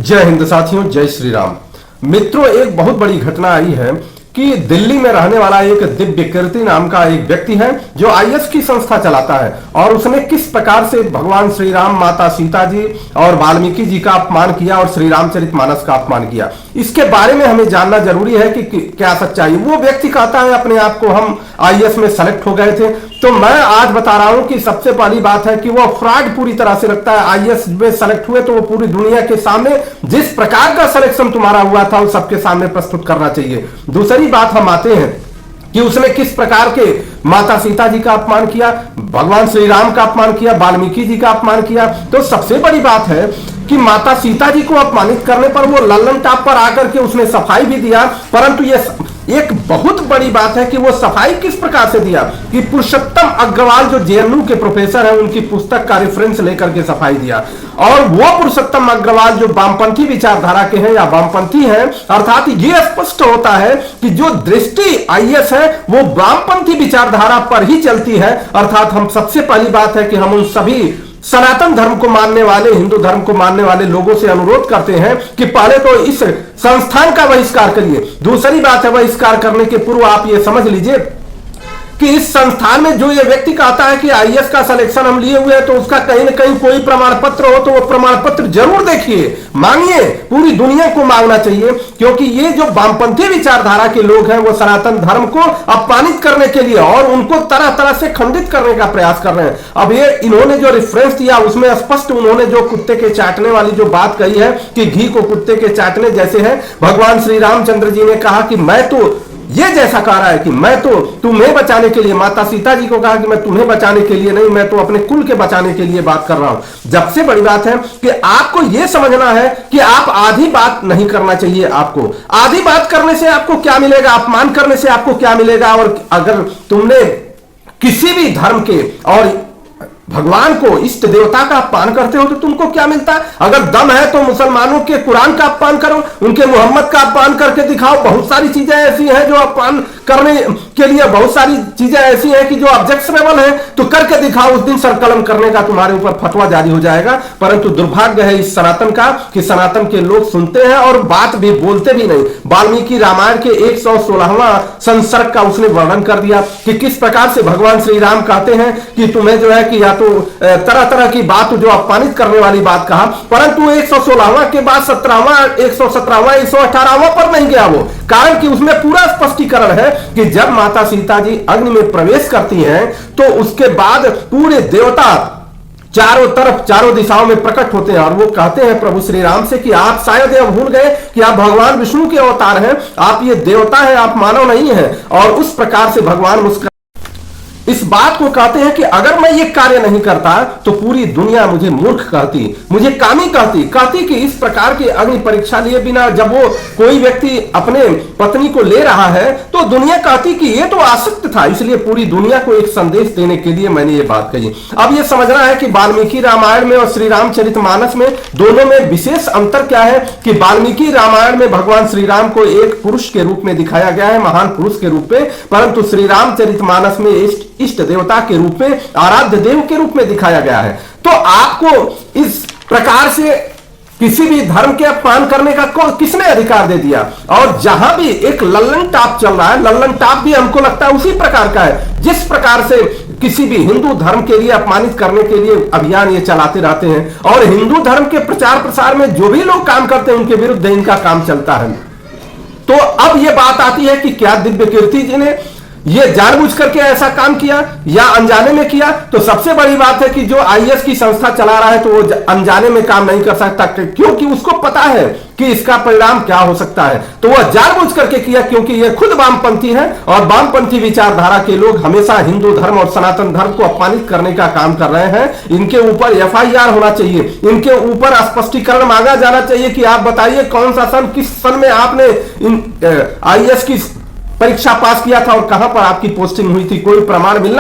जय हिंद साथियों, जय श्री राम। मित्रों, एक बहुत बड़ी घटना आई है कि दिल्ली में रहने वाला एक दिव्य कीर्ति नाम का एक व्यक्ति है जो आईएस की संस्था चलाता है और उसने किस प्रकार से भगवान श्री राम, माता सीता जी और वाल्मीकि जी का अपमान किया और श्री रामचरितमानस का अपमान किया। इसके बारे में हमें जानना जरूरी है कि क्या सच्चाई। वो व्यक्ति कहता है अपने आप को हम आईएएस में सेलेक्ट हो गए थे। तो मैं आज बता रहा हूं कि सबसे पहली बात है कि वो फ्रॉड पूरी तरह से रखता है। आईएएस में सेलेक्ट हुए तो वो पूरी दुनिया के सामने जिस प्रकार का सिलेक्शन तुम्हारा हुआ था वो सबके सामने प्रस्तुत करना चाहिए। दूसरी बात हम आते हैं कि उसने किस प्रकार के माता सीता जी का अपमान किया, भगवान श्री राम का अपमान किया, वाल्मीकि जी का अपमान किया। तो सबसे बड़ी बात है कि माता सीता जी को अपमानित करने पर वो लल्लन टॉप पर आकर के उसने सफाई भी दिया, परंतु ये एक बहुत बड़ी बात है कि वो सफाई किस प्रकार से दिया कि पुरुषोत्तम अग्रवाल जो जेएनयू के प्रोफेसर हैं उनकी पुस्तक का रेफरेंस लेकर के सफाई दिया। और वो पुरुषोत्तम अग्रवाल जो वामपंथी विचारधारा के हैं या वामपंथी हैं, अर्थात ये स्पष्ट होता है कि जो दृष्टि आईएएस है वो वामपंथी विचारधारा पर ही चलती है। अर्थात हम सबसे पहली बात है कि हम उन सभी सनातन धर्म को मानने वाले, हिंदू धर्म को मानने वाले लोगों से अनुरोध करते हैं कि पहले तो इस संस्थान का बहिष्कार करिए। दूसरी बात है, बहिष्कार करने के पूर्व आप ये समझ लीजिए कि इस संस्थान में जो ये व्यक्ति कहता है कि आईएएस का सिलेक्शन हम लिए हुए हैं तो उसका कहीं ना कहीं कोई प्रमाण पत्र हो तो वो प्रमाण पत्र जरूर देखिए, मांगिए। पूरी दुनिया को मांगना चाहिए, क्योंकि ये जो वामपंथी विचारधारा के लोग हैं वो सनातन धर्म को अपमानित करने के लिए और उनको तरह तरह से खंडित करने का प्रयास कर रहे हैं। अब ये इन्होंने जो रेफरेंस दिया उसमें स्पष्ट उन्होंने जो कुत्ते के चाटने वाली जो बात कही है कि घी को कुत्ते के चाटने जैसे है। भगवान श्री रामचंद्र जी ने कहा कि मैं तो ये जैसा कह रहा है कि मैं तो तुम्हें बचाने के लिए, माता सीता जी को कहा कि मैं तुम्हें बचाने के लिए नहीं, मैं तो अपने कुल के बचाने के लिए बात कर रहा हूं। जब से बड़ी बात है कि आपको यह समझना है कि आप आधी बात नहीं करना चाहिए। आपको आधी बात करने से आपको क्या मिलेगा, अपमान करने से आपको क्या मिलेगा। और अगर तुमने किसी भी धर्म के और भगवान को, इष्ट देवता का अपमान करते हो तो तुमको क्या मिलता है। अगर दम है तो मुसलमानों के कुरान का अपमान करो, उनके मोहम्मद का अपमान करके दिखाओ। बहुत सारी चीजें ऐसी हैं जो अपमान करने के लिए, बहुत सारी चीजें ऐसी हैं कि जो ऑब्जेक्शनेबल है तो करके दिखाओ। उस दिन सरकलम करने का तुम्हारे ऊपर फतवा जारी हो जाएगा। परंतु दुर्भाग्य है इस सनातन का कि सनातन के लोग सुनते हैं और बात भी बोलते भी नहीं। वाल्मीकि रामायण के 116वां संसर्ग का उसने वर्णन कर दिया कि किस प्रकार से भगवान श्री राम कहते हैं कि तुम्हें जो है कि या तो तरह तरह की बात जो अपमानित करने वाली बात कहा, परंतु 116वां के बाद 17वां, 117वां, 118वां पर नहीं गया वो। कारण कि उसमें पूरा स्पष्टीकरण है कि जब माता सीता जी अग्नि में प्रवेश करती हैं तो उसके बाद पूरे देवता चारों तरफ, चारों दिशाओं में प्रकट होते हैं और वो कहते हैं प्रभु श्री राम से कि आप शायद यह भूल गए कि आप भगवान विष्णु के अवतार हैं, आप ये देवता हैं, आप मानव नहीं हैं। और उस प्रकार से भगवान मुस्कुरा इस बात को कहते हैं कि अगर मैं ये कार्य नहीं करता तो पूरी दुनिया मुझे मूर्ख कहती, मुझे कामी कहती कि इस प्रकार की अग्नि परीक्षा लिए बिना जब वो कोई व्यक्ति अपने पत्नी को ले रहा है तो दुनिया कहती कि ये तो आसक्त था। इसलिए पूरी दुनिया को एक संदेश देने के लिए मैंने ये बात कही। अब ये समझना है कि वाल्मीकि रामायण में और श्री रामचरितमानस में दोनों में विशेष अंतर क्या है कि वाल्मीकि रामायण में भगवान श्री राम को एक पुरुष के रूप में दिखाया गया है, महान पुरुष के रूप में, परंतु श्री रामचरितमानस में इष्ट देवता के रूप में, आराध्य देव के रूप में दिखाया गया है। तो आपको इस प्रकार से किसी भी धर्म के अपमान करने का किसने अधिकार दे दिया। और जहां भी एक लल्लन टॉप चल रहा है, लल्लन टॉप भी हमको लगता है उसी प्रकार का है जिस प्रकार से किसी भी हिंदू धर्म के लिए अपमानित करने के लिए अभियान ये चलाते रहते हैं। और हिंदू धर्म के प्रचार प्रसार में जो भी लोग काम करते हैं उनके विरुद्ध इनका काम चलता है। तो अब यह बात आती है कि क्या दिव्य कीर्ति जी ने ये जानबूझ करके ऐसा काम किया या अनजाने में किया। तो सबसे बड़ी बात है कि जो आईएएस की संस्था चला रहा है तो वो अनजाने में काम नहीं कर सकता, क्योंकि उसको पता है कि इसका परिणाम क्या हो सकता है। तो वह जानबूझ करके किया, क्योंकि ये खुद वामपंथी है और वामपंथी विचारधारा के लोग हमेशा हिंदू धर्म और सनातन धर्म को अपमानित करने का काम कर रहे हैं। इनके ऊपर एफआईआर होना चाहिए, इनके ऊपर स्पष्टीकरण मांगा जाना चाहिए कि आप बताइए कौन सा सन, किस सन में आपने आईएएस की परीक्षा पास किया था और कहां पर आपकी पोस्टिंग हुई थी, कोई प्रमाण मिलना